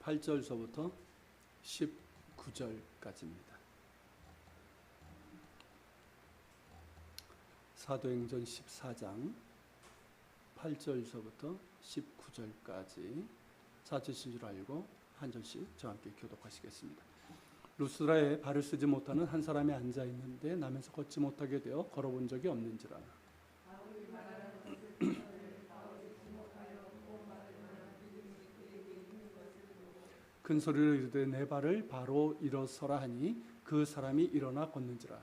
8절서부터 19절까지입니다. 사도행전 14장 8절서부터 19절까지 찾으신 줄 알고 한 절씩 저와 함께 교독하시겠습니다. 루스드라에 발을 쓰지 못하는 한 사람이 앉아 있는데 나면서 걷지 못하게 되어 걸어본 적이 없는지라. 큰 소리로 이르되 내 발을 바로 일어서라 하니 그 사람이 일어나 걷는지라.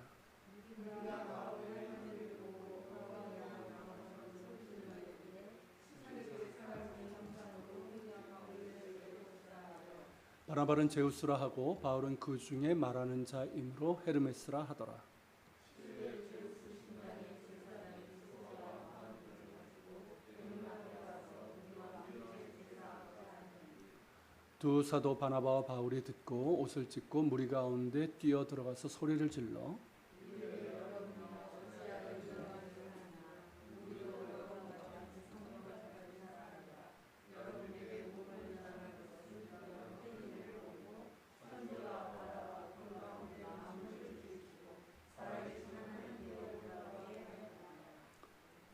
바나바는 제우스라 하고 바울은 그 중에 말하는 자이므로 헤르메스라 하더라. 두 사도 바나바와 바울이 듣고 옷을 찢고 무리 가운데 뛰어 들어가서 소리를 질러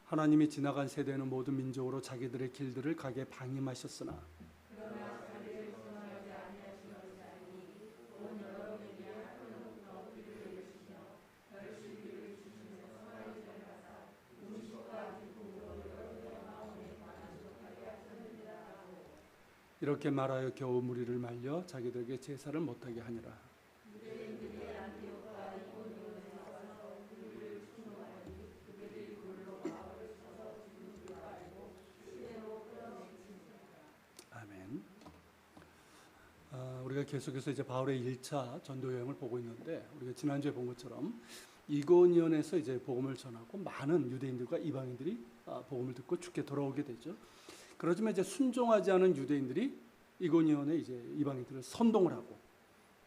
하나님이 지나간 세대는 모든 민족으로 자기들의 길들을 가게 방임하셨으나 이렇게 말하여 겨우 무리를 말려 자기들에게 제사를 못하게 하니라. 아멘. 우리가 계속해서 이제 바울의 1차 전도 여행을 보고 있는데 우리가 지난주에 본 것처럼 이고니온에서 이제 복음을 전하고 많은 유대인들과 이방인들이 복음을 듣고 죽게 돌아오게 되죠. 그러지만 이제 순종하지 않은 유대인들이 이고니온에 이제 이방인들을 선동을 하고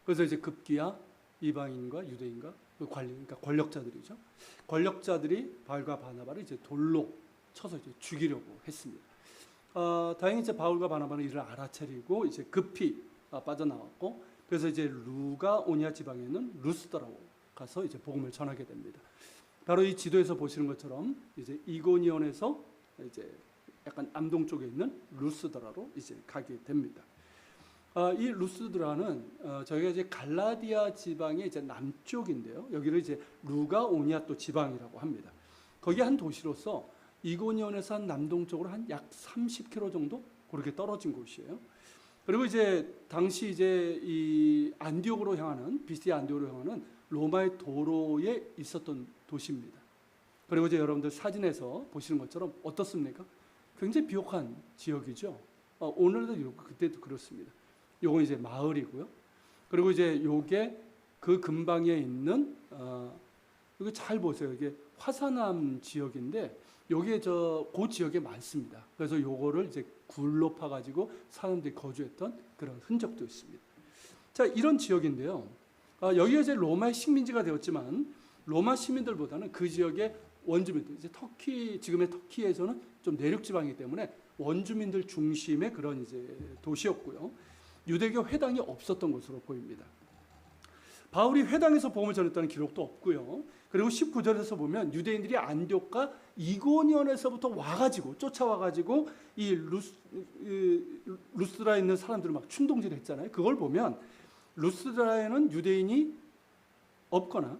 그래서 이제 급기야 이방인과 유대인과 그러니까 권력자들이죠. 권력자들이 바울과 바나바를 이제 돌로 쳐서 이제 죽이려고 했습니다. 다행히 이제 바울과 바나바는 이를 알아차리고 이제 급히 빠져나왔고 그래서 이제 루가오니아 지방에 있는 루스드라로 가서 이제 복음을 전하게 됩니다. 바로 이 지도에서 보시는 것처럼 이제 이고니온에서 이제 약간 남동쪽에 있는 루스드라로 이제 가게 됩니다. 이 루스드라는 저희가 이제 갈라디아 지방의 이제 남쪽인데요. 여기를 이제 루가오니아 또 지방이라고 합니다. 거기 한 도시로서 이고니온에서 한 남동쪽으로 한 약 30km 정도 그렇게 떨어진 곳이에요. 그리고 이제 당시 이제 이 안디옥으로 향하는 BC 안디옥으로 향하는 로마의 도로에 있었던 도시입니다. 그리고 이제 여러분들 사진에서 보시는 것처럼 어떻습니까? 굉장히 비옥한 지역이죠. 오늘도 그때도 그렇습니다. 요건 이제 마을이고요. 그리고 이제 요게 그 근방에 있는 이거 잘 보세요. 이게 화산암 지역인데 여기에 그 지역에 많습니다. 그래서 요거를 이제 굴로 파가지고 사람들이 거주했던 그런 흔적도 있습니다. 자, 이런 지역인데요. 여기가 이제 로마의 식민지가 되었지만 로마 시민들보다는 그 지역의 원주민들, 이제 터키, 지금의 터키에서는 좀 내륙 지방이기 때문에 원주민들 중심의 그런 이제 도시였고요. 유대교 회당이 없었던 것으로 보입니다. 바울이 회당에서 복음을 전했다는 기록도 없고요. 그리고 19절에서 보면 유대인들이 안디옥과 이고니온에서부터 와가지고 쫓아와가지고 이 루스드라에 있는 사람들을 막 충동질했잖아요. 그걸 보면 루스드라에는 유대인이 없거나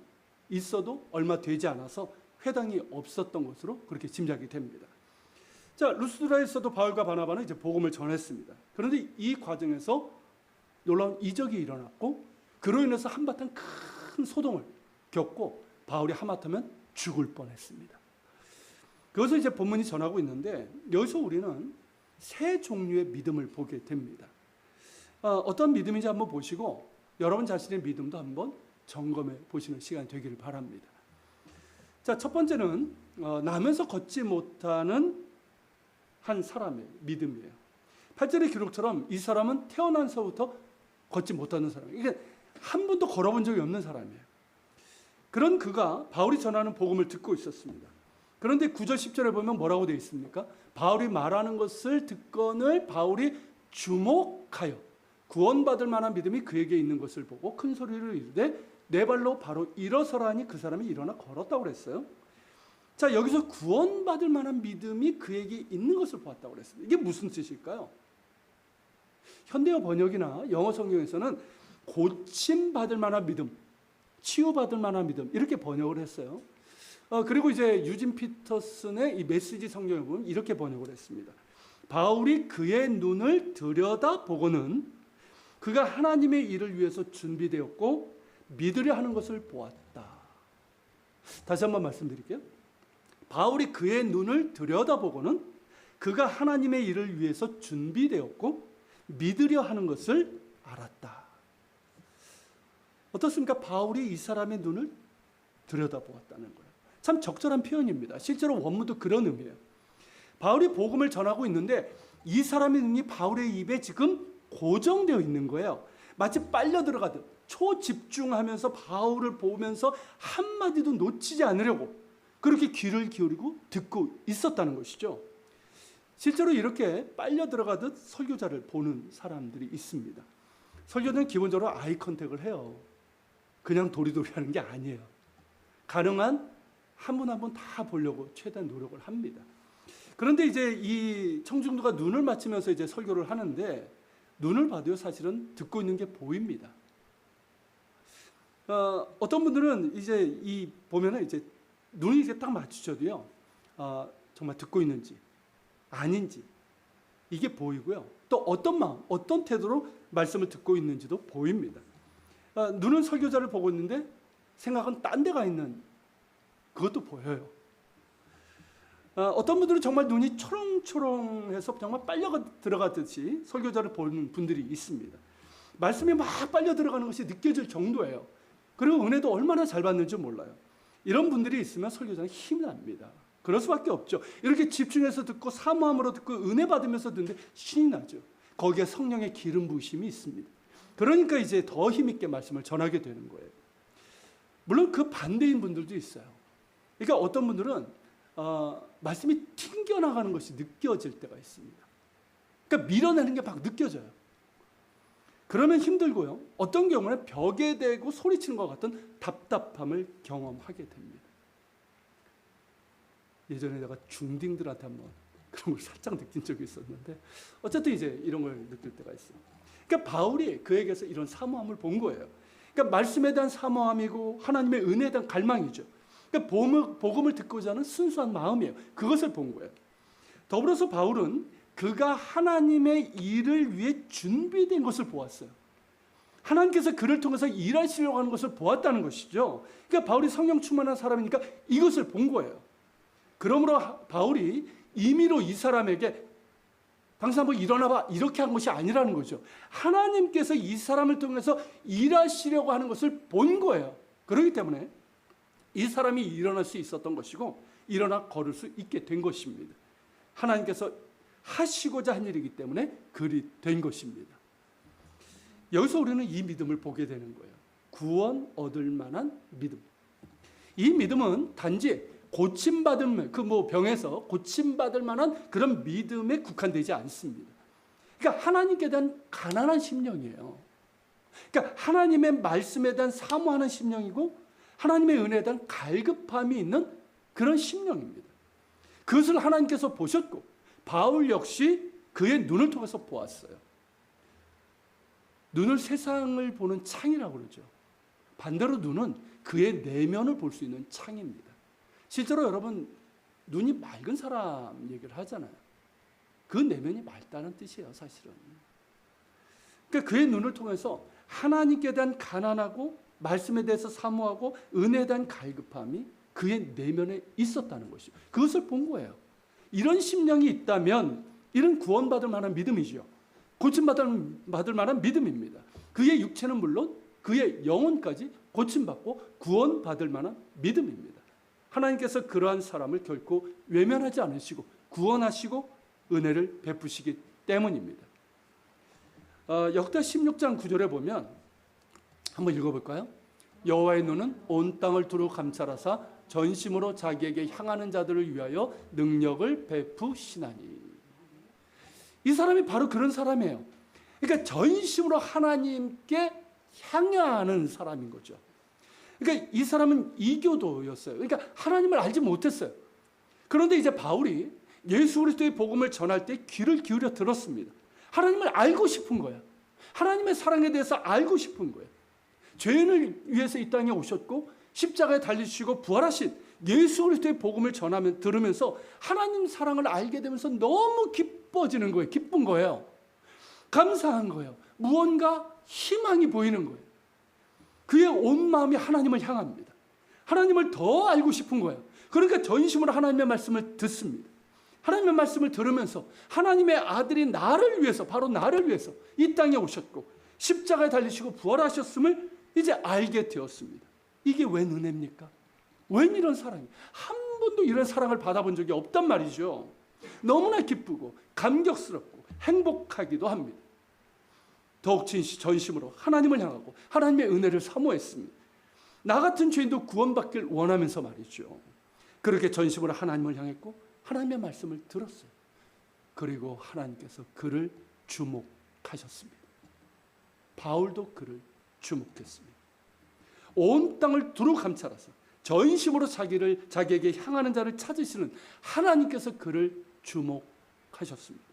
있어도 얼마 되지 않아서 회당이 없었던 것으로 그렇게 짐작이 됩니다. 자, 루스드라에서도 바울과 바나바는 이제 복음을 전했습니다. 그런데 이 과정에서 놀라운 이적이 일어났고 그로 인해서 한바탕 큰 소동을 겪고 바울이 하마터면 죽을 뻔했습니다. 그것을 이제 본문이 전하고 있는데 여기서 우리는 세 종류의 믿음을 보게 됩니다. 어떤 믿음인지 한번 보시고 여러분 자신의 믿음도 한번 점검해 보시는 시간이 되기를 바랍니다. 자, 첫 번째는 나면서 걷지 못하는 한 사람의 믿음이에요. 8절의 기록처럼 이 사람은 태어나서부터 걷지 못하는 사람이에요. 이게 한 번도 걸어본 적이 없는 사람이에요. 그런 그가 바울이 전하는 복음을 듣고 있었습니다. 그런데 9절 10절에 보면 뭐라고 되어 있습니까? 바울이 말하는 것을 듣거늘 바울이 주목하여 구원받을 만한 믿음이 그에게 있는 것을 보고 큰 소리로 이르되 내 발로 바로 일어서라니 그 사람이 일어나 걸었다고 그랬어요. 자, 여기서 구원받을 만한 믿음이 그에게 있는 것을 보았다고 그랬습니다. 이게 무슨 뜻일까요? 현대어 번역이나 영어 성경에서는 고침받을 만한 믿음, 치유받을 만한 믿음 이렇게 번역을 했어요. 그리고 이제 유진 피터슨의 이 메시지 성경에 보면 이렇게 번역을 했습니다. 바울이 그의 눈을 들여다보고는 그가 하나님의 일을 위해서 준비되었고 믿으려 하는 것을 보았다. 다시 한번 말씀드릴게요. 바울이 그의 눈을 들여다보고는 그가 하나님의 일을 위해서 준비되었고 믿으려 하는 것을 알았다. 어떻습니까? 바울이 이 사람의 눈을 들여다보았다는 거예요. 참 적절한 표현입니다. 실제로 원문도 그런 의미예요. 바울이 복음을 전하고 있는데 이 사람의 눈이 바울의 입에 지금 고정되어 있는 거예요. 마치 빨려 들어가듯 초집중하면서 바울을 보면서 한마디도 놓치지 않으려고 그렇게 귀를 기울이고 듣고 있었다는 것이죠. 실제로 이렇게 빨려 들어가듯 설교자를 보는 사람들이 있습니다. 설교는 기본적으로 아이 컨택을 해요. 그냥 도리도리 하는 게 아니에요. 가능한 한 분 한 분 다 보려고 최대한 노력을 합니다. 그런데 이제 이 청중도가 눈을 맞추면서 이제 설교를 하는데 눈을 봐도요 사실은 듣고 있는 게 보입니다. 어떤 분들은 이제 이 보면은 이제 눈이 이제 딱 맞추셔도요 정말 듣고 있는지 아닌지 이게 보이고요. 또 어떤 마음, 어떤 태도로 말씀을 듣고 있는지도 보입니다. 눈은 설교자를 보고 있는데 생각은 딴 데가 있는 그것도 보여요. 어떤 분들은 정말 눈이 초롱초롱해서 정말 빨려 들어가듯이 설교자를 보는 분들이 있습니다. 말씀이 막 빨려 들어가는 것이 느껴질 정도예요. 그리고 은혜도 얼마나 잘 받는지 몰라요. 이런 분들이 있으면 설교자는 힘이 납니다. 그럴 수밖에 없죠. 이렇게 집중해서 듣고 사모함으로 듣고 은혜 받으면서 듣는데 신이 나죠. 거기에 성령의 기름 부으심이 있습니다. 그러니까 이제 더 힘있게 말씀을 전하게 되는 거예요. 물론 그 반대인 분들도 있어요. 그러니까 어떤 분들은 말씀이 튕겨나가는 것이 느껴질 때가 있습니다. 그러니까 밀어내는 게 막 느껴져요. 그러면 힘들고요. 어떤 경우는 벽에 대고 소리치는 것 같은 답답함을 경험하게 됩니다. 예전에 내가 중딩들한테 한번 그런 걸 살짝 느낀 적이 있었는데 어쨌든 이제 이런 걸 느낄 때가 있어요. 그러니까 바울이 그에게서 이런 사모함을 본 거예요. 그러니까 말씀에 대한 사모함이고 하나님의 은혜에 대한 갈망이죠. 그러니까 복음을 듣고자 하는 순수한 마음이에요. 그것을 본 거예요. 더불어서 바울은 그가 하나님의 일을 위해 준비된 것을 보았어요. 하나님께서 그를 통해서 일하시려고 하는 것을 보았다는 것이죠. 그러니까 바울이 성령 충만한 사람이니까 이것을 본 거예요. 그러므로 바울이 임의로 이 사람에게 당신 한번 일어나봐 이렇게 한 것이 아니라는 거죠. 하나님께서 이 사람을 통해서 일하시려고 하는 것을 본 거예요. 그렇기 때문에 이 사람이 일어날 수 있었던 것이고 일어나 걸을 수 있게 된 것입니다. 하나님께서 하시고자 한 일이기 때문에 그리 된 것입니다. 여기서 우리는 이 믿음을 보게 되는 거예요. 구원 얻을 만한 믿음. 이 믿음은 단지 고침받을 병에서 고침받을 만한 그런 믿음에 국한되지 않습니다. 그러니까 하나님께 대한 가난한 심령이에요. 그러니까 하나님의 말씀에 대한 사모하는 심령이고 하나님의 은혜에 대한 갈급함이 있는 그런 심령입니다. 그것을 하나님께서 보셨고 바울 역시 그의 눈을 통해서 보았어요. 눈을 세상을 보는 창이라고 그러죠. 반대로 눈은 그의 내면을 볼 수 있는 창입니다. 실제로 여러분 눈이 맑은 사람 얘기를 하잖아요. 그 내면이 맑다는 뜻이에요, 사실은. 그러니까 그의 눈을 통해서 하나님께 대한 가난하고 말씀에 대해서 사모하고 은혜에 대한 갈급함이 그의 내면에 있었다는 것이죠. 그것을 본 거예요. 이런 심령이 있다면 이런 구원받을 만한 믿음이죠. 고침받을 만한 믿음입니다. 그의 육체는 물론 그의 영혼까지 고침받고 구원받을 만한 믿음입니다. 하나님께서 그러한 사람을 결코 외면하지 않으시고 구원하시고 은혜를 베푸시기 때문입니다. 역대 16장 9절에 보면 한번 읽어볼까요? 여호와의 눈은 온 땅을 두루 감찰하사 전심으로 자기에게 향하는 자들을 위하여 능력을 베푸시나니. 이 사람이 바로 그런 사람이에요. 그러니까 전심으로 하나님께 향하는 사람인 거죠. 그러니까 이 사람은 이교도였어요. 그러니까 하나님을 알지 못했어요. 그런데 이제 바울이 예수 그리스도의 복음을 전할 때 귀를 기울여 들었습니다. 하나님을 알고 싶은 거야. 하나님의 사랑에 대해서 알고 싶은 거예요. 죄인을 위해서 이 땅에 오셨고 십자가에 달리시고 부활하신 예수 그리스도의 복음을 들으면서 하나님 사랑을 알게 되면서 너무 기뻐지는 거예요. 기쁜 거예요. 감사한 거예요. 무언가 희망이 보이는 거예요. 그의 온 마음이 하나님을 향합니다. 하나님을 더 알고 싶은 거예요. 그러니까 전심으로 하나님의 말씀을 듣습니다. 하나님의 말씀을 들으면서 하나님의 아들이 나를 위해서, 바로 나를 위해서 이 땅에 오셨고 십자가에 달리시고 부활하셨음을 이제 알게 되었습니다. 이게 웬 은혜입니까? 웬 이런 사랑이? 한 번도 이런 사랑을 받아본 적이 없단 말이죠. 너무나 기쁘고 감격스럽고 행복하기도 합니다. 더욱 전심으로 하나님을 향하고 하나님의 은혜를 사모했습니다. 나 같은 죄인도 구원받길 원하면서 말이죠. 그렇게 전심으로 하나님을 향했고 하나님의 말씀을 들었어요. 그리고 하나님께서 그를 주목하셨습니다. 바울도 그를 주목했습니다. 온 땅을 두루 감찰하사 전심으로 자기에게 향하는 자를 찾으시는 하나님께서 그를 주목하셨습니다.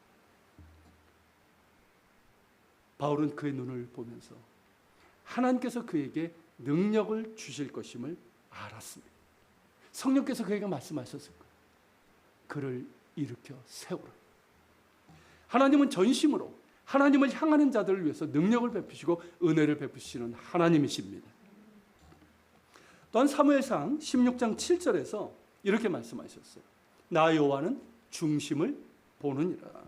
바울은 그의 눈을 보면서 하나님께서 그에게 능력을 주실 것임을 알았습니다. 성령께서 그에게 말씀하셨을 거예요. 그를 일으켜 세우라. 하나님은 전심으로 하나님을 향하는 자들을 위해서 능력을 베푸시고 은혜를 베푸시는 하나님이십니다. 또한 사무엘상 16장 7절에서 이렇게 말씀하셨어요. 나 여호와는 중심을 보느니라.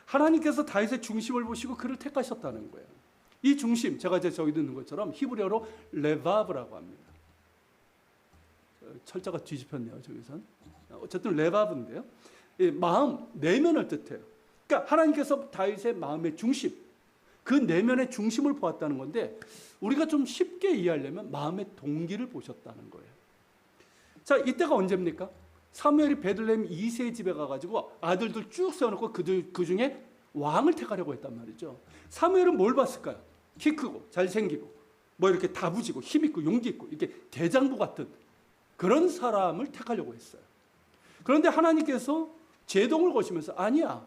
하나님께서 다윗의 중심을 보시고 그를 택하셨다는 거예요. 이 중심, 제가 이제 저기 듣는 것처럼 히브리어로 레바브라고 합니다. 철자가 뒤집혔네요, 저기선. 어쨌든 레바브인데요. 마음, 내면을 뜻해요. 그러니까 하나님께서 다윗의 마음의 중심, 그 내면의 중심을 보았다는 건데 우리가 좀 쉽게 이해하려면 마음의 동기를 보셨다는 거예요. 자, 이때가 언제입니까? 사무엘이 베들레헴 2세의 집에 가가지고 아들들 쭉 세워놓고 그 중에 왕을 택하려고 했단 말이죠. 사무엘은 뭘 봤을까요? 키 크고 잘생기고 뭐 이렇게 다부지고 힘있고 용기 있고 이렇게 대장부 같은 그런 사람을 택하려고 했어요. 그런데 하나님께서 제동을 거시면서 아니야,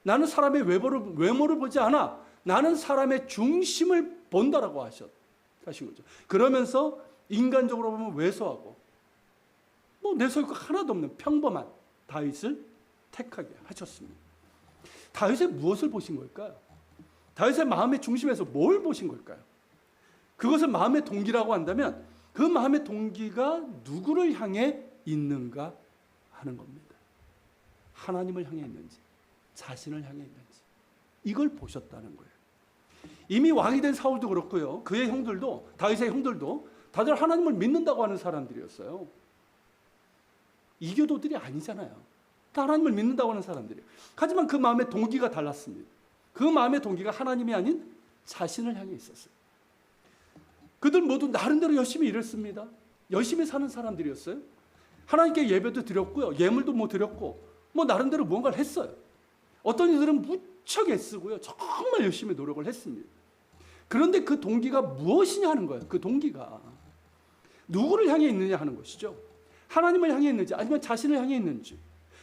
나는 사람의 외모를 보지 않아, 나는 사람의 중심을 본다라고 하신 거죠. 그러면서 인간적으로 보면 왜소하고 내세울 거 하나도 없는 평범한 다윗을 택하게 하셨습니다. 다윗의 무엇을 보신 걸까요? 다윗의 마음의 중심에서 뭘 보신 걸까요? 그것을 마음의 동기라고 한다면 그 마음의 동기가 누구를 향해 있는가 하는 겁니다. 하나님을 향해 있는지 자신을 향해 있는지 이걸 보셨다는 거예요. 이미 왕이 된 사울도 그렇고요. 그의 형들도, 다윗의 형들도 다들 하나님을 믿는다고 하는 사람들이었어요. 이교도들이 아니잖아요. 다 하나님을 믿는다고 하는 사람들이에요. 하지만 그 마음의 동기가 달랐습니다. 그 마음의 동기가 하나님이 아닌 자신을 향해 있었어요. 그들 모두 나름대로 열심히 일했습니다. 열심히 사는 사람들이었어요. 하나님께 예배도 드렸고요. 예물도 드렸고 나름대로 무언가를 했어요. 어떤 이들은 무척 애쓰고요. 정말 열심히 노력을 했습니다. 그런데 그 동기가 무엇이냐 하는 거예요. 그 동기가 누구를 향해 있느냐 하는 것이죠. 하나님을 향해 있는지 아니면 자신을 향해 있는지,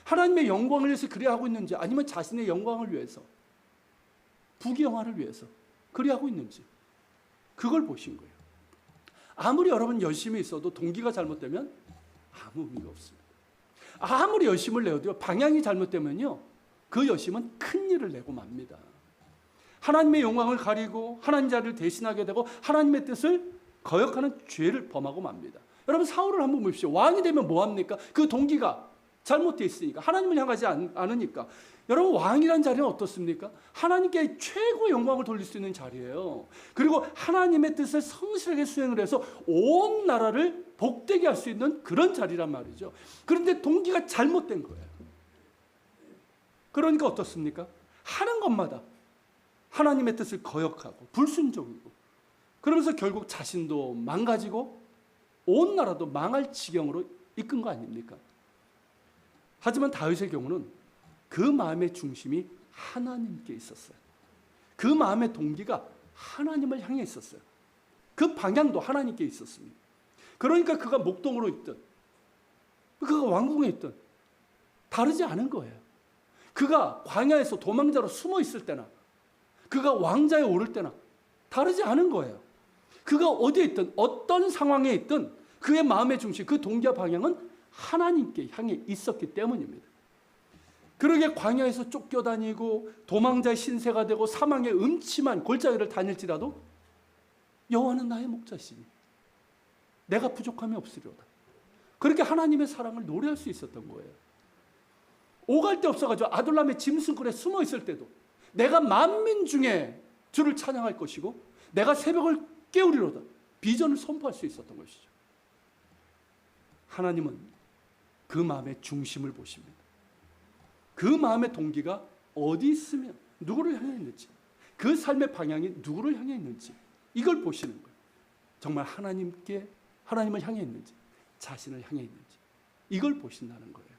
하나님의 영광을 위해서 그리하고 있는지 아니면 자신의 영광을 위해서, 부귀영화를 위해서 그리하고 있는지 그걸 보신 거예요. 아무리 여러분 열심히 있어도 동기가 잘못되면 아무 의미가 없습니다. 아무리 열심을 내어도요, 방향이 잘못되면요 그 열심은 큰 일을 내고 맙니다. 하나님의 영광을 가리고 하나님 자리를 대신하게 되고 하나님의 뜻을 거역하는 죄를 범하고 맙니다. 여러분 사울을 한번 보십시오. 왕이 되면 뭐합니까? 그 동기가 잘못되어 있으니까, 하나님을 향하지 않으니까. 여러분 왕이란 자리는 어떻습니까? 하나님께 최고 영광을 돌릴 수 있는 자리예요. 그리고 하나님의 뜻을 성실하게 수행을 해서 온 나라를 복되게 할 수 있는 그런 자리란 말이죠. 그런데 동기가 잘못된 거예요. 그러니까 어떻습니까? 하는 것마다 하나님의 뜻을 거역하고 불순종이고, 그러면서 결국 자신도 망가지고 온 나라도 망할 지경으로 이끈 거 아닙니까? 하지만 다윗의 경우는 그 마음의 중심이 하나님께 있었어요. 그 마음의 동기가 하나님을 향해 있었어요. 그 방향도 하나님께 있었습니다. 그러니까 그가 목동으로 있든 그가 왕궁에 있든 다르지 않은 거예요. 그가 광야에서 도망자로 숨어 있을 때나 그가 왕자에 오를 때나 다르지 않은 거예요. 그가 어디에 있든 어떤 상황에 있든 그의 마음의 중심, 그 동기와 방향은 하나님께 향해 있었기 때문입니다. 그러게 광야에서 쫓겨다니고 도망자의 신세가 되고 사망의 음침한 골짜기를 다닐지라도 여호와는 나의 목자시니 내가 부족함이 없으리로다. 그렇게 하나님의 사랑을 노래할 수 있었던 거예요. 오갈 데 없어가지고 아둘람의 짐승굴에 숨어 있을 때도 내가 만민 중에 주를 찬양할 것이고 내가 새벽을 깨우리로다. 비전을 선포할 수 있었던 것이죠. 하나님은 그 마음의 중심을 보십니다. 그 마음의 동기가 어디 있으면 누구를 향해 있는지, 그 삶의 방향이 누구를 향해 있는지 이걸 보시는 거예요. 정말 하나님을 향해 있는지, 자신을 향해 있는지 이걸 보신다는 거예요.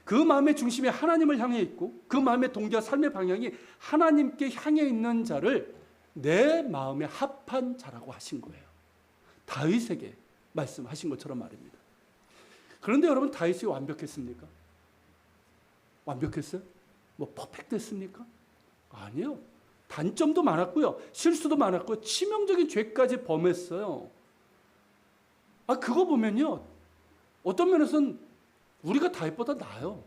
그 마음의 중심이 하나님을 향해 있고 그 마음의 동기와 삶의 방향이 하나님께 향해 있는 자를 내 마음에 합한 자라고 하신 거예요. 다윗에게 말씀하신 것처럼 말입니다. 그런데 여러분, 다윗이 완벽했습니까? 완벽했어요? 뭐 퍼펙트했습니까? 아니요. 단점도 많았고요. 실수도 많았고요. 치명적인 죄까지 범했어요. 그거 보면요. 어떤 면에서는 우리가 다윗보다 나아요.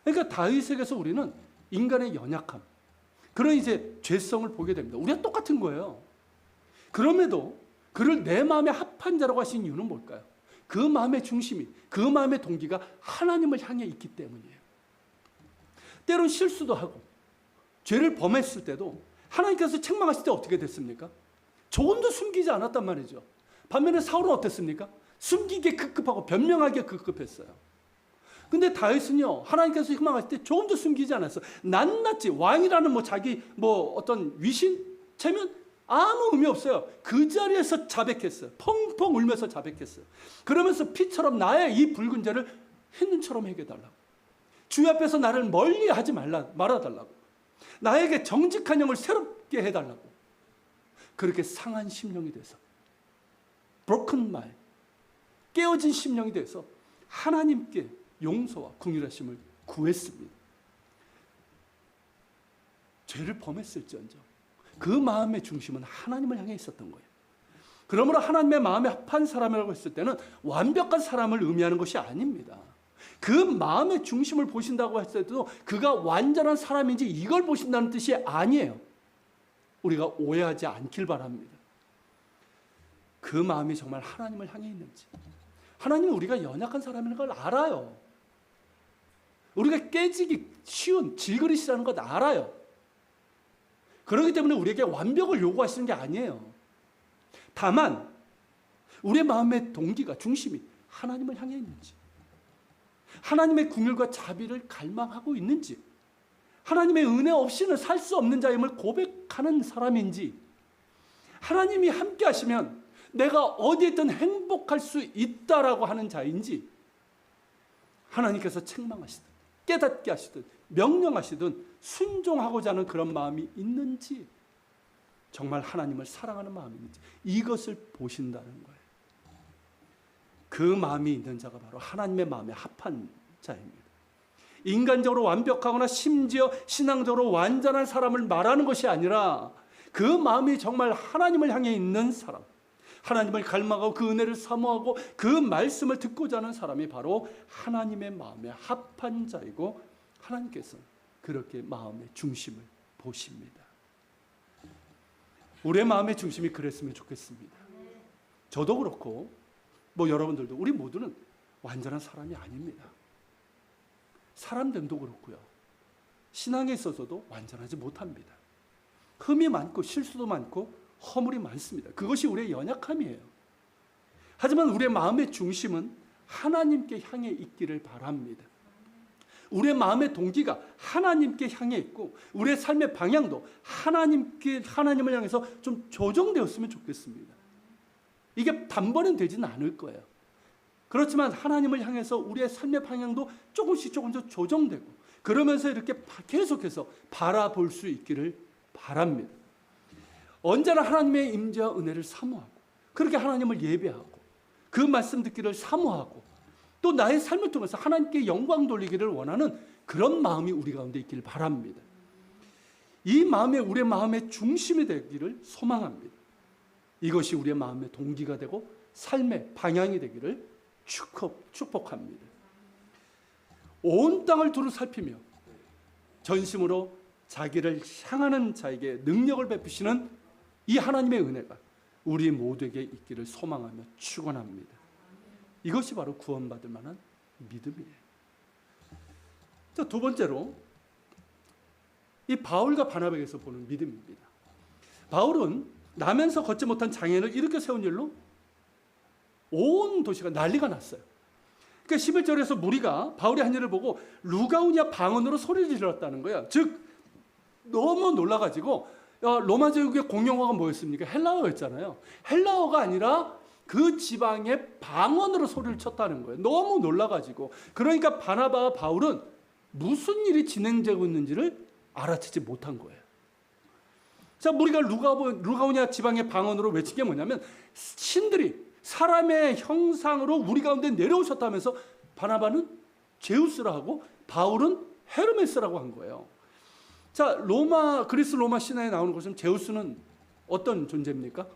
그러니까 다윗에게서 우리는 인간의 연약함, 그런 이제 죄성을 보게 됩니다. 우리가 똑같은 거예요. 그럼에도 그를 내 마음에 합한 자라고 하신 이유는 뭘까요? 그 마음의 중심이, 그 마음의 동기가 하나님을 향해 있기 때문이에요. 때론 실수도 하고 죄를 범했을 때도 하나님께서 책망하실 때 어떻게 됐습니까? 조금도 숨기지 않았단 말이죠. 반면에 사울은 어땠습니까? 숨기기에 급급하고 변명하기에 급급했어요. 근데 다윗은요, 하나님께서 책망하실 때 조금도 숨기지 않았어요. 낱낱이 왕이라는 자기 어떤 위신 체면 아무 의미 없어요. 그 자리에서 자백했어요. 펑펑 울면서 자백했어요. 그러면서 피처럼 나의 이 붉은 죄를 흰눈처럼 해결해달라고. 주 앞에서 나를 멀리하지 말아달라고. 나에게 정직한 영을 새롭게 해달라고. 그렇게 상한 심령이 돼서, broken mind, 깨어진 심령이 돼서 하나님께 용서와 긍휼하심을 구했습니다. 죄를 범했을지언정 그 마음의 중심은 하나님을 향해 있었던 거예요. 그러므로 하나님의 마음에 합한 사람이라고 했을 때는 완벽한 사람을 의미하는 것이 아닙니다. 그 마음의 중심을 보신다고 했을 때도 그가 완전한 사람인지 이걸 보신다는 뜻이 아니에요. 우리가 오해하지 않길 바랍니다. 그 마음이 정말 하나님을 향해 있는지. 하나님은 우리가 연약한 사람인 걸 알아요. 우리가 깨지기 쉬운 질그릇이라는 것 알아요. 그렇기 때문에 우리에게 완벽을 요구하시는 게 아니에요. 다만 우리의 마음의 동기가, 중심이 하나님을 향해 있는지, 하나님의 긍휼과 자비를 갈망하고 있는지, 하나님의 은혜 없이는 살 수 없는 자임을 고백하는 사람인지, 하나님이 함께 하시면 내가 어디에든 행복할 수 있다라고 하는 자인지, 하나님께서 책망하시든 깨닫게 하시든 명령하시든 순종하고자 하는 그런 마음이 있는지, 정말 하나님을 사랑하는 마음이 있는지 이것을 보신다는 거예요. 그 마음이 있는 자가 바로 하나님의 마음에 합한 자입니다. 인간적으로 완벽하거나 심지어 신앙적으로 완전한 사람을 말하는 것이 아니라 그 마음이 정말 하나님을 향해 있는 사람, 하나님을 갈망하고 그 은혜를 사모하고 그 말씀을 듣고자 하는 사람이 바로 하나님의 마음에 합한 자이고, 하나님께서 그렇게 마음의 중심을 보십니다. 우리의 마음의 중심이 그랬으면 좋겠습니다. 저도 그렇고 여러분들도, 우리 모두는 완전한 사람이 아닙니다. 사람됨도 그렇고요, 신앙에 있어서도 완전하지 못합니다. 흠이 많고 실수도 많고 허물이 많습니다. 그것이 우리의 연약함이에요. 하지만 우리의 마음의 중심은 하나님께 향해 있기를 바랍니다. 우리의 마음의 동기가 하나님께 향해 있고 우리의 삶의 방향도 하나님을 향해서 좀 조정되었으면 좋겠습니다. 이게 단번엔 되지는 않을 거예요. 그렇지만 하나님을 향해서 우리의 삶의 방향도 조금씩 조정되고, 그러면서 이렇게 계속해서 바라볼 수 있기를 바랍니다. 언제나 하나님의 임재와 은혜를 사모하고 그렇게 하나님을 예배하고 그 말씀 듣기를 사모하고 또 나의 삶을 통해서 하나님께 영광 돌리기를 원하는 그런 마음이 우리 가운데 있기를 바랍니다. 이 마음이 우리의 마음의 중심이 되기를 소망합니다. 이것이 우리의 마음의 동기가 되고 삶의 방향이 되기를 축복합니다. 온 땅을 두루 살피며 전심으로 자기를 향하는 자에게 능력을 베푸시는 이 하나님의 은혜가 우리 모두에게 있기를 소망하며 축원합니다. 이것이 바로 구원받을 만한 믿음이에요. 자, 두 번째로 이 바울과 바나바에게서 보는 믿음입니다. 바울은 나면서 걷지 못한 장애인을 일으켜 세운 일로 온 도시가 난리가 났어요. 그러니까 11절에서 무리가 바울의 한 일을 보고 루가우냐 방언으로 소리를 질렀다는 거예요. 즉 너무 놀라가지고 로마 제국의 공용어가 뭐였습니까? 헬라어였잖아요. 헬라어가 아니라 그 지방의 방언으로 소리를 쳤다는 거예요. 너무 놀라가지고. 그러니까 바나바와 바울은 무슨 일이 진행되고 있는지를 알아채지 못한 거예요. 자, 우리가 루가우냐 지방의 방언으로 외친 게 뭐냐면 신들이 사람의 형상으로 우리 가운데 내려오셨다면서 바나바는 제우스라 하고 바울은 헤르메스라고 한 거예요. 자, 그리스 로마 신화에 나오는 것은 제우스는 어떤 존재입니까?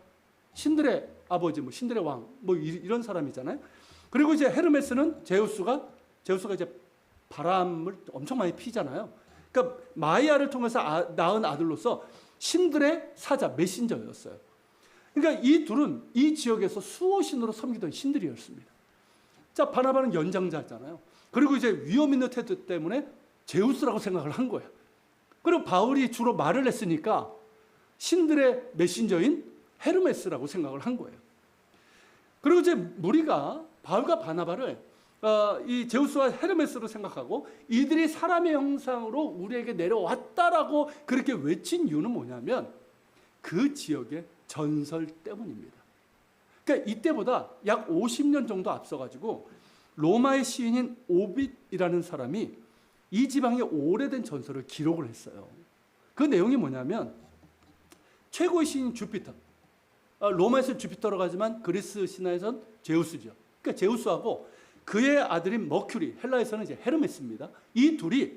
신들의 아버지, 신들의 왕, 이런 사람이잖아요. 그리고 이제 헤르메스는 제우스가 이제 바람을 엄청 많이 피잖아요. 그러니까 마이아를 통해서 낳은 아들로서 신들의 사자, 메신저였어요. 그러니까 이 둘은 이 지역에서 수호신으로 섬기던 신들이었습니다. 자, 바나바는 연장자잖아요. 그리고 이제 위험 있는 태도 때문에 제우스라고 생각을 한 거예요. 그리고 바울이 주로 말을 했으니까 신들의 메신저인 헤르메스라고 생각을 한 거예요. 그리고 이제 무리가 바울과 바나바를 이 제우스와 헤르메스로 생각하고 이들이 사람의 형상으로 우리에게 내려왔다라고 그렇게 외친 이유는 뭐냐면 그 지역의 전설 때문입니다. 그러니까 이때보다 약 50년 정도 앞서가지고 로마의 시인인 오빗이라는 사람이 이 지방의 오래된 전설을 기록을 했어요. 그 내용이 뭐냐면 최고의 신인 주피터, 로마에서는 주피터라고 하지만 그리스 신화에서는 제우스죠. 그러니까 제우스하고 그의 아들인 머큐리, 헬라에서는 이제 헤르메스입니다. 이 둘이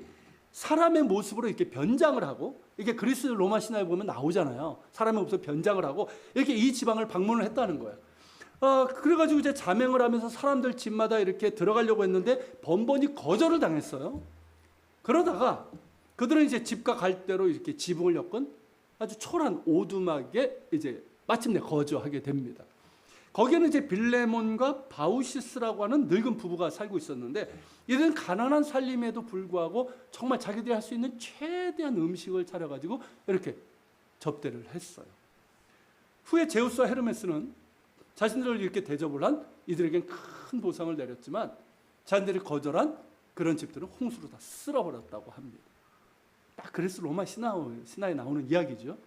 사람의 모습으로 이렇게 변장을 하고, 이게 그리스 로마 신화에 보면 나오잖아요. 사람의 모습으로 변장을 하고 이렇게 이 지방을 방문을 했다는 거예요. 그래가지고 이제 자맹을 하면서 사람들 집마다 이렇게 들어가려고 했는데 번번이 거절을 당했어요. 그러다가 그들은 이제 집과 갈대로 이렇게 지붕을 엮은 아주 초라한 오두막에 이제 마침내 거주하게 됩니다. 거기에는 이제 빌레몬과 바우시스라고 하는 늙은 부부가 살고 있었는데 이들은 가난한 살림에도 불구하고 정말 자기들이 할 수 있는 최대한 음식을 차려가지고 이렇게 접대를 했어요. 후에 제우스와 헤르메스는 자신들을 이렇게 대접을 한 이들에겐 큰 보상을 내렸지만 자신들이 거절한 그런 집들은 홍수로 다 쓸어버렸다고 합니다. 딱 그리스 로마 신화에 나오는 이야기죠.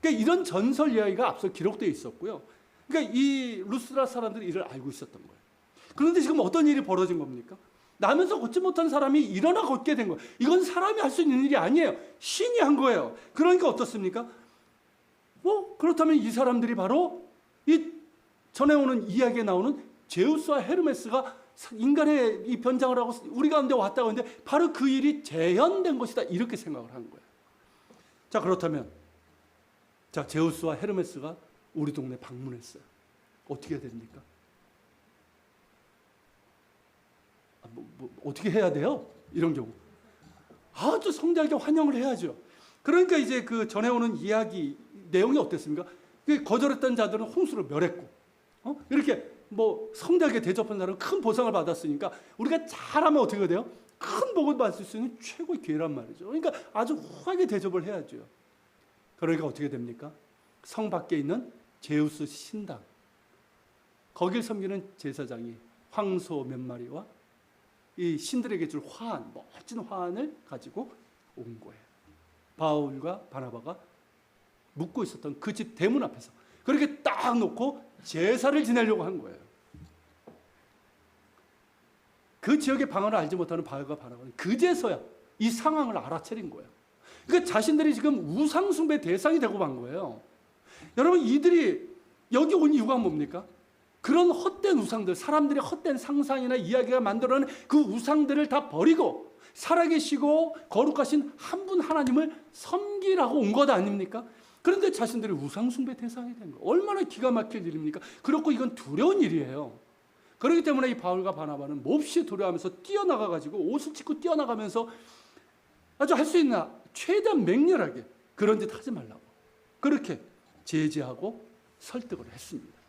그러니까 이런 전설 이야기가 앞서 기록되어 있었고요. 그러니까 이 루스드라 사람들이 이를 알고 있었던 거예요. 그런데 지금 어떤 일이 벌어진 겁니까? 나면서 걷지 못한 사람이 일어나 걷게 된 거예요. 이건 사람이 할 수 있는 일이 아니에요. 신이 한 거예요. 그러니까 어떻습니까? 그렇다면 이 사람들이 바로 이 전에 오는 이야기에 나오는 제우스와 헤르메스가 인간의 이 변장을 하고 우리 가운데 왔다고 하는데 바로 그 일이 재현된 것이다. 이렇게 생각을 한 거예요. 자, 그렇다면 제우스와 헤르메스가 우리 동네 방문했어요. 어떻게 해야 됩니까? 어떻게 해야 돼요? 이런 경우 아주 성대하게 환영을 해야죠. 그러니까 이제 그 전에 오는 이야기 내용이 어땠습니까? 거절했던 자들은 홍수로 멸했고, 이렇게 성대하게 대접한 사람은 큰 보상을 받았으니까 우리가 잘하면 어떻게 돼요? 큰 복을 받을 수 있는 최고의 기회란 말이죠. 그러니까 아주 후하게 대접을 해야죠. 그러니까 어떻게 됩니까? 성 밖에 있는 제우스 신당, 거길 섬기는 제사장이 황소 몇 마리와 이 신들에게 줄 화환, 멋진 화환을 가지고 온 거예요. 바울과 바나바가 묵고 있었던 그 집 대문 앞에서 그렇게 딱 놓고 제사를 지내려고 한 거예요. 그 지역의 방언을 알지 못하는 바울과 바나바는 그제서야 이 상황을 알아차린 거예요. 그러니까 자신들이 지금 우상숭배 대상이 되고 만 거예요. 여러분, 이들이 여기 온 이유가 뭡니까? 그런 헛된 우상들, 사람들의 헛된 상상이나 이야기가 만들어낸 그 우상들을 다 버리고 살아계시고 거룩하신 한 분 하나님을 섬기라고 온 것 아닙니까? 그런데 자신들이 우상숭배 대상이 된 거예요. 얼마나 기가 막힐 일입니까? 그렇고 이건 두려운 일이에요. 그렇기 때문에 이 바울과 바나바는 몹시 두려워하면서 뛰어나가가지고 옷을 찢고 뛰어나가면서 아주 할 수 있나 최대한 맹렬하게 그런 짓 하지 말라고 그렇게 제지하고 설득을 했습니다.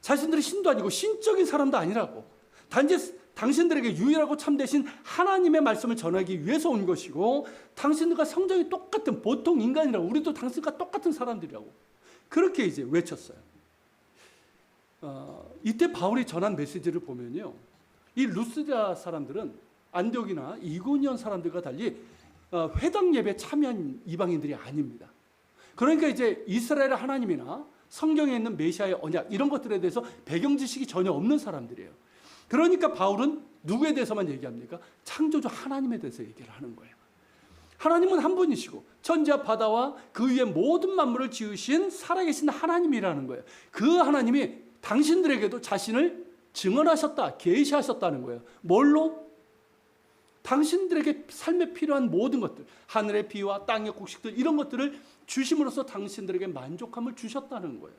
자신들이 신도 아니고 신적인 사람도 아니라고, 단지 당신들에게 유일하고 참되신 하나님의 말씀을 전하기 위해서 온 것이고, 당신들과 성정이 똑같은 보통 인간이라고, 우리도 당신과 똑같은 사람들이라고 그렇게 이제 외쳤어요. 이때 바울이 전한 메시지를 보면요, 이 루스드라 사람들은 안디옥이나 이고니온 사람들과 달리 회당 예배에 참여한 이방인들이 아닙니다. 그러니까 이제 이스라엘 하나님이나 성경에 있는 메시아의 언약 이런 것들에 대해서 배경 지식이 전혀 없는 사람들이에요. 그러니까 바울은 누구에 대해서만 얘기합니까? 창조주 하나님에 대해서 얘기를 하는 거예요. 하나님은 한 분이시고 천지와 바다와 그 위에 모든 만물을 지으신 살아계신 하나님이라는 거예요. 그 하나님이 당신들에게도 자신을 증언하셨다, 계시하셨다는 거예요. 뭘로? 당신들에게 삶에 필요한 모든 것들, 하늘의 비와 땅의 곡식들 이런 것들을 주심으로써 당신들에게 만족함을 주셨다는 거예요.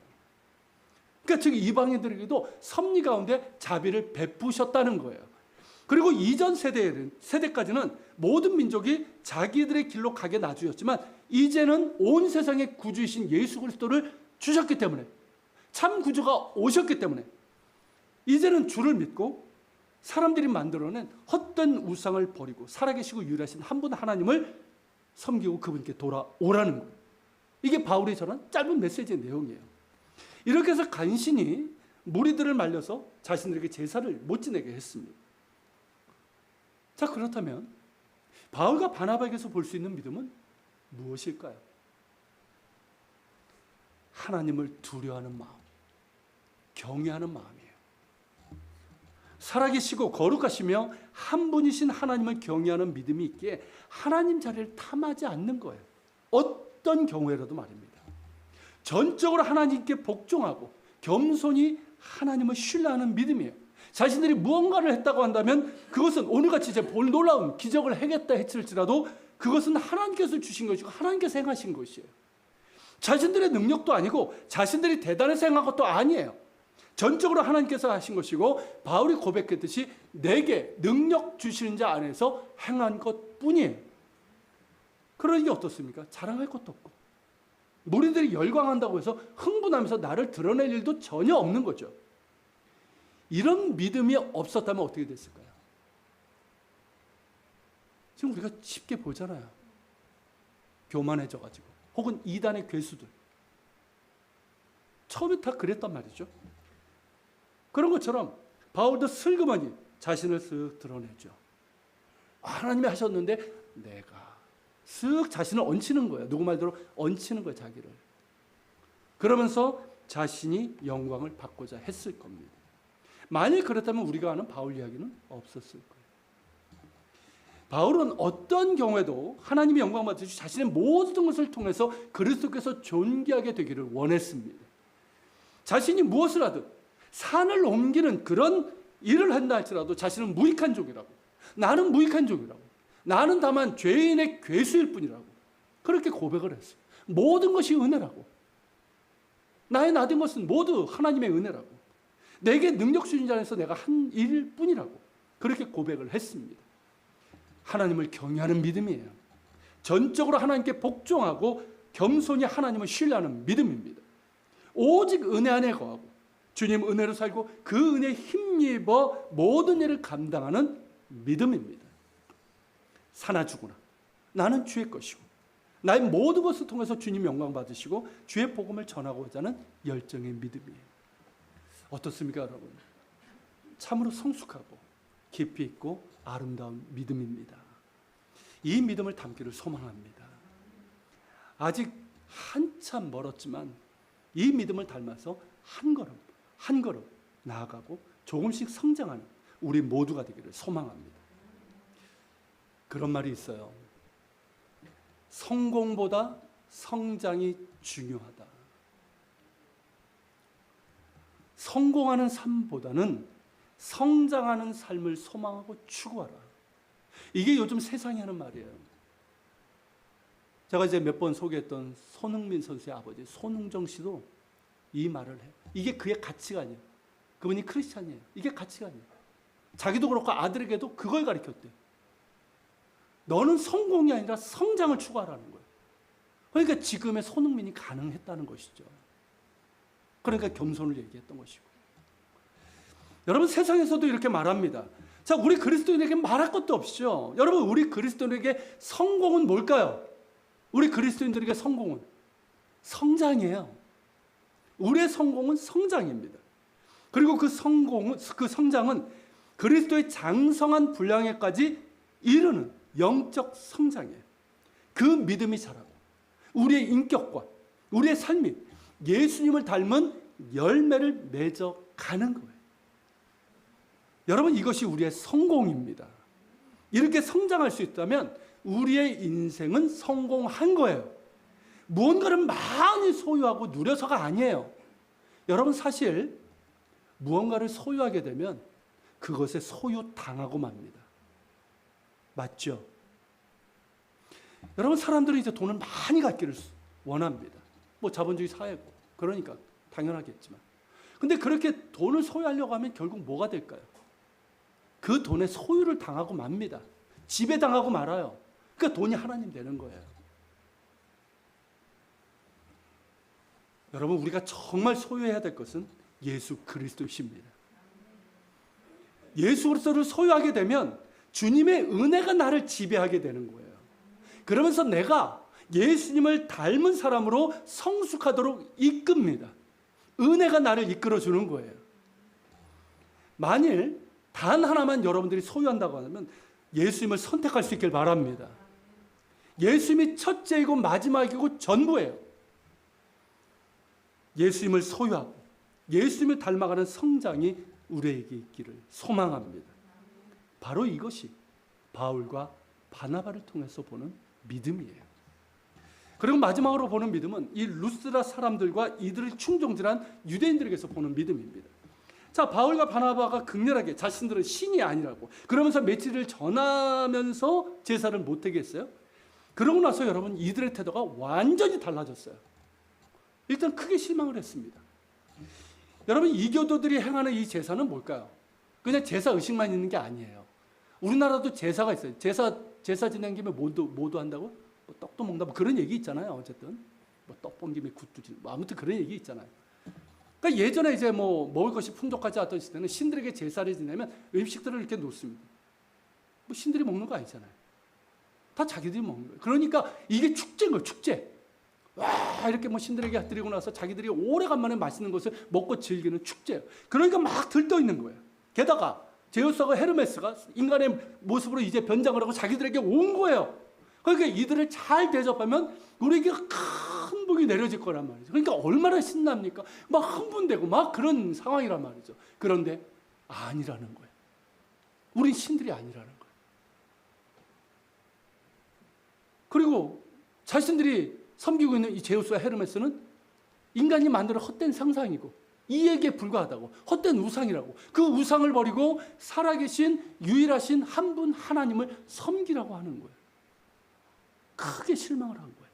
그러니까 즉 이방인들에게도 섭리 가운데 자비를 베푸셨다는 거예요. 그리고 이전 세대까지는 모든 민족이 자기들의 길로 가게 놔주셨지만 이제는 온 세상의 구주이신 예수 그리스도를 주셨기 때문에, 참 구주가 오셨기 때문에 이제는 주를 믿고 사람들이 만들어낸 헛된 우상을 버리고 살아계시고 유일하신 한 분 하나님을 섬기고 그분께 돌아오라는 거예요. 이게 바울이 전한 짧은 메시지의 내용이에요. 이렇게 해서 간신히 무리들을 말려서 자신들에게 제사를 못 지내게 했습니다. 자, 그렇다면 바울과 바나바에게서 볼 수 있는 믿음은 무엇일까요? 하나님을 두려워하는 마음, 경외하는 마음이에요. 살아계시고 거룩하시며 한 분이신 하나님을 경외하는 믿음이 있기에 하나님 자리를 탐하지 않는 거예요. 어떤 경우에라도 말입니다. 전적으로 하나님께 복종하고 겸손히 하나님을 신뢰하는 믿음이에요. 자신들이 무언가를 했다고 한다면 그것은 오늘같이 이제 놀라운 기적을 행했다 했을지라도 그것은 하나님께서 주신 것이고 하나님께서 행하신 것이에요. 자신들의 능력도 아니고 자신들이 대단해서 행한 것도 아니에요. 전적으로 하나님께서 하신 것이고 바울이 고백했듯이 내게 능력 주시는 자 안에서 행한 것뿐이에요. 그러니 어떻습니까? 자랑할 것도 없고 무리들이 열광한다고 해서 흥분하면서 나를 드러낼 일도 전혀 없는 거죠. 이런 믿음이 없었다면 어떻게 됐을까요? 지금 우리가 쉽게 보잖아요. 교만해져가지고 혹은 이단의 괴수들 처음에 다 그랬단 말이죠. 그런 것처럼 바울도 슬그머니 자신을 쓱 드러내죠. 하나님이 하셨는데 내가 쓱 자신을 얹히는 거예요. 누구 말대로 얹히는 거예요, 자기를. 그러면서 자신이 영광을 받고자 했을 겁니다. 만일 그렇다면 우리가 아는 바울 이야기는 없었을 거예요. 바울은 어떤 경우에도 하나님의 영광 받으시고 자신의 모든 것을 통해서 그리스도께서 존귀하게 되기를 원했습니다. 자신이 무엇을 하든 산을 옮기는 그런 일을 한다 할지라도 자신은 무익한 종이라고, 나는 무익한 종이라고, 나는 다만 죄인의 괴수일 뿐이라고 그렇게 고백을 했어요. 모든 것이 은혜라고, 나의 나된 것은 모두 하나님의 은혜라고, 내게 능력 주신 자 안에서 내가 한 일일 뿐이라고 그렇게 고백을 했습니다. 하나님을 경외하는 믿음이에요. 전적으로 하나님께 복종하고 겸손히 하나님을 신뢰하는 믿음입니다. 오직 은혜 안에 거하고 주님 은혜로 살고 그 은혜에 힘입어 모든 일을 감당하는 믿음입니다. 사나 죽으나 나는 주의 것이고 나의 모든 것을 통해서 주님 영광 받으시고 주의 복음을 전하고자 하는 열정의 믿음이에요. 어떻습니까, 여러분? 참으로 성숙하고 깊이 있고 아름다운 믿음입니다. 이 믿음을 담기를 소망합니다. 아직 한참 멀었지만 이 믿음을 닮아서 한 걸음 한 걸음 나아가고 조금씩 성장하는 우리 모두가 되기를 소망합니다. 그런 말이 있어요. 성공보다 성장이 중요하다. 성공하는 삶보다는 성장하는 삶을 소망하고 추구하라. 이게 요즘 세상이 하는 말이에요. 제가 이제 몇 번 소개했던 손흥민 선수의 아버지 손흥정 씨도 이 말을 해요. 이게 그의 가치관이에요. 그분이 크리스찬이에요. 이게 가치관이에요. 자기도 그렇고 아들에게도 그걸 가르쳤대요. 너는 성공이 아니라 성장을 추구하라는 거예요. 그러니까 지금의 손흥민이 가능했다는 것이죠. 그러니까 겸손을 얘기했던 것이고. 여러분, 세상에서도 이렇게 말합니다. 자, 우리 그리스도인에게 말할 것도 없죠. 여러분, 우리 그리스도인에게 성공은 뭘까요? 우리 그리스도인들에게 성공은 성장이에요. 우리의 성공은 성장입니다. 그리고 그 성장은 그리스도의 장성한 분량에까지 이르는 영적 성장이에요. 그 믿음이 자라고 우리의 인격과 우리의 삶이 예수님을 닮은 열매를 맺어 가는 거예요. 여러분, 이것이 우리의 성공입니다. 이렇게 성장할 수 있다면 우리의 인생은 성공한 거예요. 무언가를 많이 소유하고 누려서가 아니에요. 여러분, 사실 무언가를 소유하게 되면 그것에 소유당하고 맙니다. 맞죠? 여러분, 사람들은 이제 돈을 많이 갖기를 원합니다. 뭐 자본주의 사회고 그러니까 당연하겠지만. 근데 그렇게 돈을 소유하려고 하면 결국 뭐가 될까요? 그 돈에 소유를 당하고 맙니다. 지배당하고 말아요. 그러니까 돈이 하나님 되는 거예요. 여러분, 우리가 정말 소유해야 될 것은 예수 그리스도이십니다. 예수 그리스도를 소유하게 되면 주님의 은혜가 나를 지배하게 되는 거예요. 그러면서 내가 예수님을 닮은 사람으로 성숙하도록 이끕니다. 은혜가 나를 이끌어주는 거예요. 만일 단 하나만 여러분들이 소유한다고 하면 예수님을 선택할 수 있길 바랍니다. 예수님이 첫째이고 마지막이고 전부예요. 예수님을 소유하고 예수님을 닮아가는 성장이 우리에게 있기를 소망합니다. 바로 이것이 바울과 바나바를 통해서 보는 믿음이에요. 그리고 마지막으로 보는 믿음은 이 루스드라 사람들과 이들을 충동질한 유대인들에게서 보는 믿음입니다. 자, 바울과 바나바가 극렬하게 자신들은 신이 아니라고 그러면서 메시지를 전하면서 제사를 못하게 했어요. 그러고 나서 여러분, 이들의 태도가 완전히 달라졌어요. 일단 크게 실망을 했습니다. 여러분, 이교도들이 행하는 이 제사는 뭘까요? 그냥 제사 의식만 있는 게 아니에요. 우리나라도 제사가 있어요. 제사 지낸 김에 뭐도 한다고? 뭐 떡도 먹는다, 뭐 그런 얘기 있잖아요. 어쨌든 뭐 떡 본 김에 굿도 지, 뭐 아무튼 그런 얘기 있잖아요. 그러니까 예전에 이제 뭐 먹을 것이 풍족하지 않던 시대는 신들에게 제사를 지내면 음식들을 이렇게 놓습니다. 뭐 신들이 먹는 거 아니잖아요. 다 자기들이 먹는 거예요. 그러니까 이게 축제인 거예요. 축제. 와, 이렇게 뭐 신들에게 드리고 나서 자기들이 오래간만에 맛있는 것을 먹고 즐기는 축제예요. 그러니까 막 들떠 있는 거예요. 게다가 제우스하고 헤르메스가 인간의 모습으로 이제 변장을 하고 자기들에게 온 거예요. 그러니까 이들을 잘 대접하면 우리에게 큰 복이 내려질 거란 말이죠. 그러니까 얼마나 신납니까? 막 흥분되고 막 그런 상황이란 말이죠. 그런데 아니라는 거예요. 우린 신들이 아니라는 거예요. 그리고 자신들이 섬기고 있는 이 제우스와 헤르메스는 인간이 만드는 헛된 상상이고 이에게 불과하다고, 헛된 우상이라고, 그 우상을 버리고 살아계신 유일하신 한 분 하나님을 섬기라고 하는 거예요. 크게 실망을 한 거예요.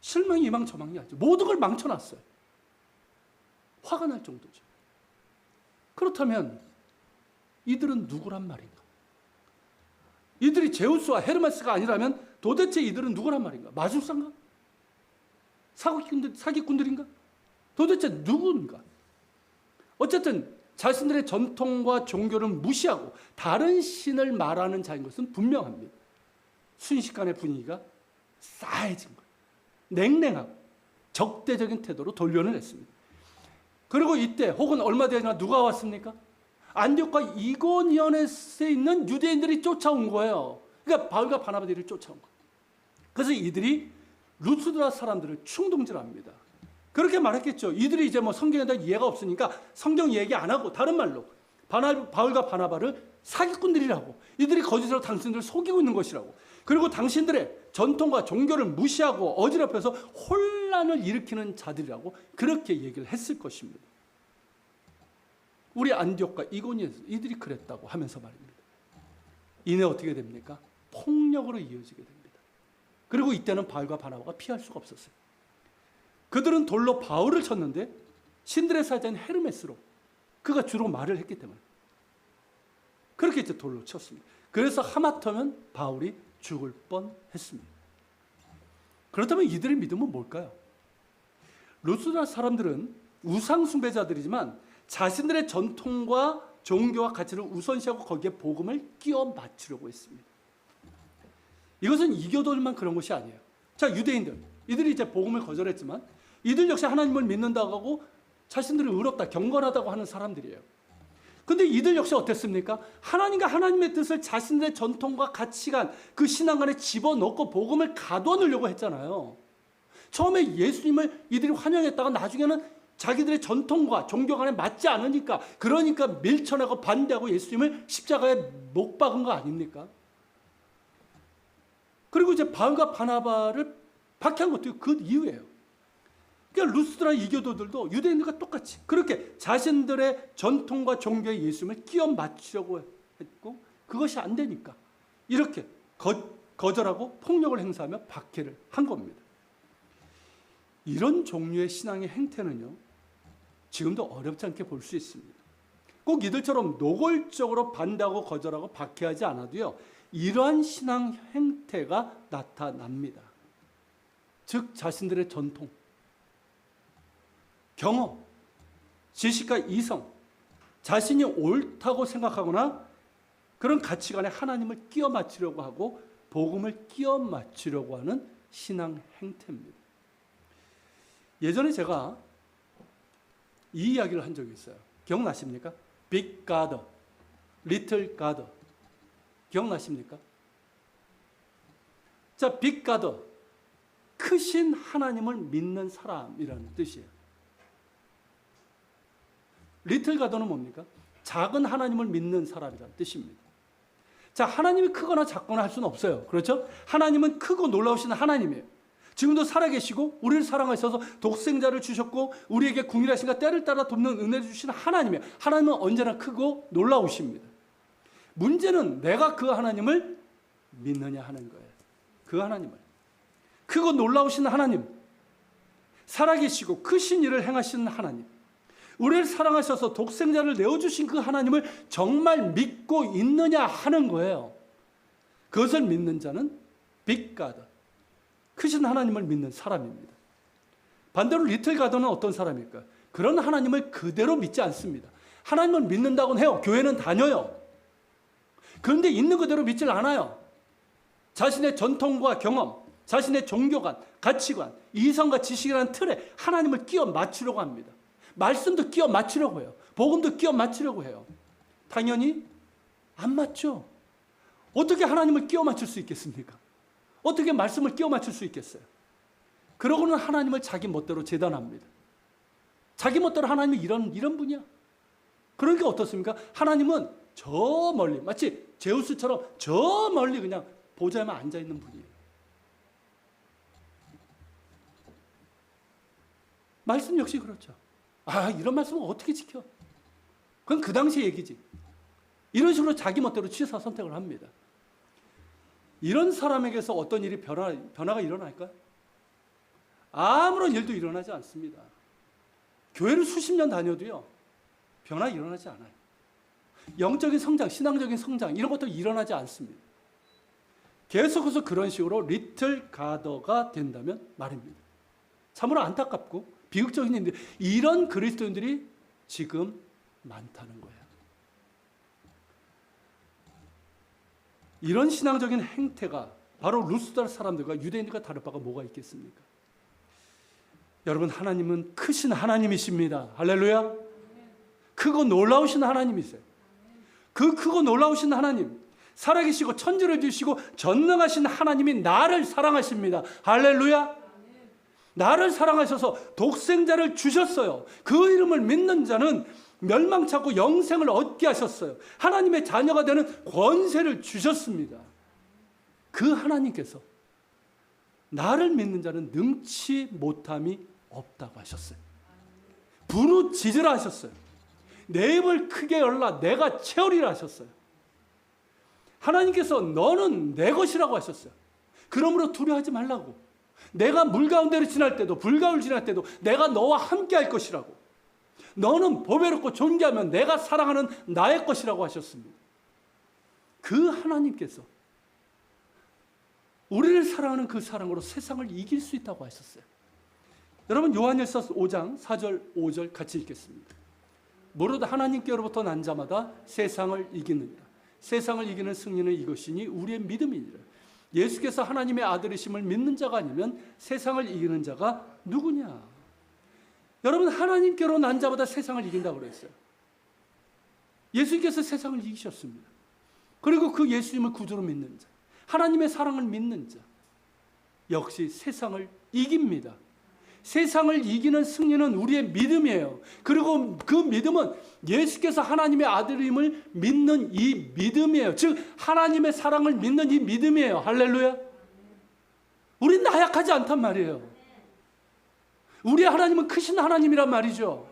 실망이 이망저망이 아니죠. 모든 걸 망쳐놨어요. 화가 날 정도죠. 그렇다면 이들은 누구란 말인가? 이들이 제우스와 헤르메스가 아니라면 도대체 이들은 누구란 말인가? 마술사인가? 사기꾼들인가? 도대체 누군가? 어쨌든 자신들의 전통과 종교를 무시하고 다른 신을 말하는 자인 것은 분명합니다. 순식간에 분위기가 싸해진 거예요. 냉랭하고 적대적인 태도로 돌변을 했습니다. 그리고 이때 혹은 얼마 되나 누가 왔습니까? 안디옥과 이고니온에 있는 유대인들이 쫓아온 거예요. 그러니까 바울과 바나바들을 쫓아온 거예요. 그래서 이들이 루스드라 사람들을 충동질합니다. 그렇게 말했겠죠. 이들이 이제 뭐 성경에 대한 이해가 없으니까 성경 얘기 안 하고 다른 말로 바울과 바나바를 사기꾼들이라고, 이들이 거짓으로 당신들을 속이고 있는 것이라고, 그리고 당신들의 전통과 종교를 무시하고 어지럽혀서 혼란을 일으키는 자들이라고 그렇게 얘기를 했을 것입니다. 우리 안디옥과 이고니에서 이들이 그랬다고 하면서 말입니다. 이내 어떻게 됩니까? 폭력으로 이어지게 됩니다. 그리고 이때는 바울과 바나바가 피할 수가 없었어요. 그들은 돌로 바울을 쳤는데 신들의 사자인 헤르메스로 그가 주로 말을 했기 때문에 그렇게 이제 돌로 쳤습니다. 그래서 하마터면 바울이 죽을 뻔했습니다. 그렇다면 이들의 믿음은 뭘까요? 루스드라 사람들은 우상 숭배자들이지만 자신들의 전통과 종교와 가치를 우선시하고 거기에 복음을 끼워 맞추려고 했습니다. 이것은 이교도들만 그런 것이 아니에요. 자, 유대인들, 이들이 이제 복음을 거절했지만 이들 역시 하나님을 믿는다고 하고 자신들은 의롭다, 경건하다고 하는 사람들이에요. 근데 이들 역시 어땠습니까? 하나님과 하나님의 뜻을 자신들의 전통과 가치관, 그 신앙 안에 집어넣고 복음을 가둬놓으려고 했잖아요. 처음에 예수님을 이들이 환영했다가 나중에는 자기들의 전통과 종교관에 맞지 않으니까, 그러니까 밀쳐내고 반대하고 예수님을 십자가에 못 박은 거 아닙니까? 그리고 이제 바울과 바나바를 박해한 것도 그 이유예요. 그러니까 루스드라 이교도들도 유대인들과 똑같이 그렇게 자신들의 전통과 종교의 예수님을 끼워 맞추려고 했고, 그것이 안 되니까 이렇게 거절하고 폭력을 행사하며 박해를 한 겁니다. 이런 종류의 신앙의 행태는요, 지금도 어렵지 않게 볼 수 있습니다. 꼭 이들처럼 노골적으로 반대하고 거절하고 박해하지 않아도요, 이러한 신앙 행태가 나타납니다. 즉 자신들의 전통, 경험, 지식과 이성, 자신이 옳다고 생각하거나 그런 가치관에 하나님을 끼워 맞추려고 하고 복음을 끼워 맞추려고 하는 신앙 행태입니다. 예전에 제가 이 이야기를 한 적이 있어요. 기억나십니까? Big God, Little God. 기억나십니까? 자, Big God, 크신 하나님을 믿는 사람이라는 뜻이에요. Little God는 뭡니까? 작은 하나님을 믿는 사람이라는 뜻입니다. 자, 하나님이 크거나 작거나 할 수는 없어요. 그렇죠? 하나님은 크고 놀라우신 하나님이에요. 지금도 살아계시고 우리를 사랑하셔서 독생자를 주셨고 우리에게 궁일하신가 때를 따라 돕는 은혜를 주시는 하나님이에요. 하나님은 언제나 크고 놀라우십니다. 문제는 내가 그 하나님을 믿느냐 하는 거예요. 그 하나님을. 크고 놀라우신 하나님, 살아계시고 크신 일을 행하시는 하나님, 우리를 사랑하셔서 독생자를 내어주신 그 하나님을 정말 믿고 있느냐 하는 거예요. 그것을 믿는 자는 Big God, 크신 하나님을 믿는 사람입니다. 반대로 리틀 가드는 어떤 사람일까? 그런 하나님을 그대로 믿지 않습니다. 하나님을 믿는다고는 해요. 교회는 다녀요. 그런데 있는 그대로 믿질 않아요. 자신의 전통과 경험, 자신의 종교관, 가치관, 이성과 지식이라는 틀에 하나님을 끼워 맞추려고 합니다. 말씀도 끼워 맞추려고 해요. 복음도 끼워 맞추려고 해요. 당연히 안 맞죠. 어떻게 하나님을 끼워 맞출 수 있겠습니까? 어떻게 말씀을 끼워 맞출 수 있겠어요? 그러고는 하나님을 자기 멋대로 재단합니다. 자기 멋대로 하나님이 이런 분이야. 그러니까 어떻습니까? 하나님은 저 멀리, 마치 제우스처럼 저 멀리 그냥 보좌에만 앉아있는 분이에요. 말씀 역시 그렇죠. 아, 이런 말씀은 어떻게 지켜? 그건 그 당시 얘기지. 이런 식으로 자기 멋대로 취사 선택을 합니다. 이런 사람에게서 어떤 일이 변화가 일어날까요? 아무런 일도 일어나지 않습니다. 교회를 수십 년 다녀도요, 변화 일어나지 않아요. 영적인 성장, 신앙적인 성장 이런 것도 일어나지 않습니다. 계속해서 그런 식으로 리틀 가더가 된다면 말입니다. 참으로 안타깝고 비극적인 일인데 이런 그리스도인들이 지금 많다는 거예요. 이런 신앙적인 행태가 바로 루스드라 사람들과 유대인들과 다를 바가 뭐가 있겠습니까? 여러분, 하나님은 크신 하나님이십니다. 할렐루야. 크고 놀라우신 하나님이세요. 그 크고 놀라우신 하나님, 살아계시고 천지를 주시고 전능하신 하나님이 나를 사랑하십니다. 할렐루야. 나를 사랑하셔서 독생자를 주셨어요. 그 이름을 믿는 자는 멸망치 않고 영생을 얻게 하셨어요. 하나님의 자녀가 되는 권세를 주셨습니다. 그 하나님께서 나를 믿는 자는 능치 못함이 없다고 하셨어요. 부르짖으라 하셨어요. 내 입을 크게 열라 내가 채우리라 하셨어요. 하나님께서 너는 내 것이라고 하셨어요. 그러므로 두려워하지 말라고. 내가 물 가운데를 지날 때도 불가을 지날 때도 내가 너와 함께 할 것이라고. 너는 보배롭고 존귀하면 내가 사랑하는 나의 것이라고 하셨습니다. 그 하나님께서 우리를 사랑하는 그 사랑으로 세상을 이길 수 있다고 하셨어요. 여러분 요한일서 5장 4절 5절 같이 읽겠습니다. 무릇 하나님께로부터 난 자마다 세상을 이기느니라. 세상을 이기는 승리는 이것이니 우리의 믿음이니라. 예수께서 하나님의 아들이심을 믿는 자가 아니면 세상을 이기는 자가 누구냐? 여러분 하나님께로 난 자마다 세상을 이긴다고 그랬어요. 예수께서 세상을 이기셨습니다. 그리고 그 예수님을 구주로 믿는 자, 하나님의 사랑을 믿는 자 역시 세상을 이깁니다. 세상을 이기는 승리는 우리의 믿음이에요. 그리고 그 믿음은 예수께서 하나님의 아들임을 믿는 이 믿음이에요. 즉 하나님의 사랑을 믿는 이 믿음이에요. 할렐루야. 우린 나약하지 않단 말이에요. 우리 하나님은 크신 하나님이란 말이죠.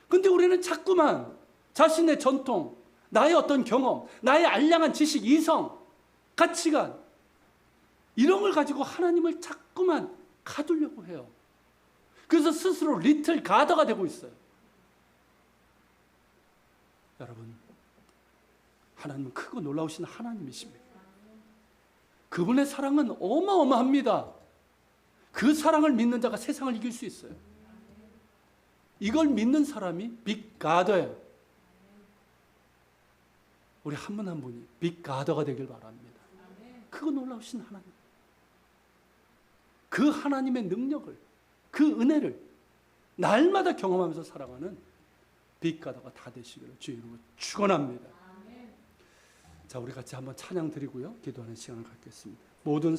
근데 우리는 자꾸만 자신의 전통, 나의 어떤 경험, 나의 알량한 지식, 이성, 가치관 이런 걸 가지고 하나님을 자꾸만 가두려고 해요. 그래서 스스로 리틀 가더가 되고 있어요. 여러분, 하나님은 크고 놀라우신 하나님이십니다. 그분의 사랑은 어마어마합니다. 그 사랑을 믿는 자가 세상을 이길 수 있어요. 이걸 믿는 사람이 빅 가더예요. 우리 한 분 한 분이 빅 가더가 되길 바랍니다. 크고 놀라우신 하나님. 그 하나님의 능력을, 그 은혜를 날마다 경험하면서 살아가는 빅 가더가 다 되시기를 주의 이름으로 축원합니다. 자, 우리 같이 한번 찬양 드리고요. 기도하는 시간을 갖겠습니다. 모든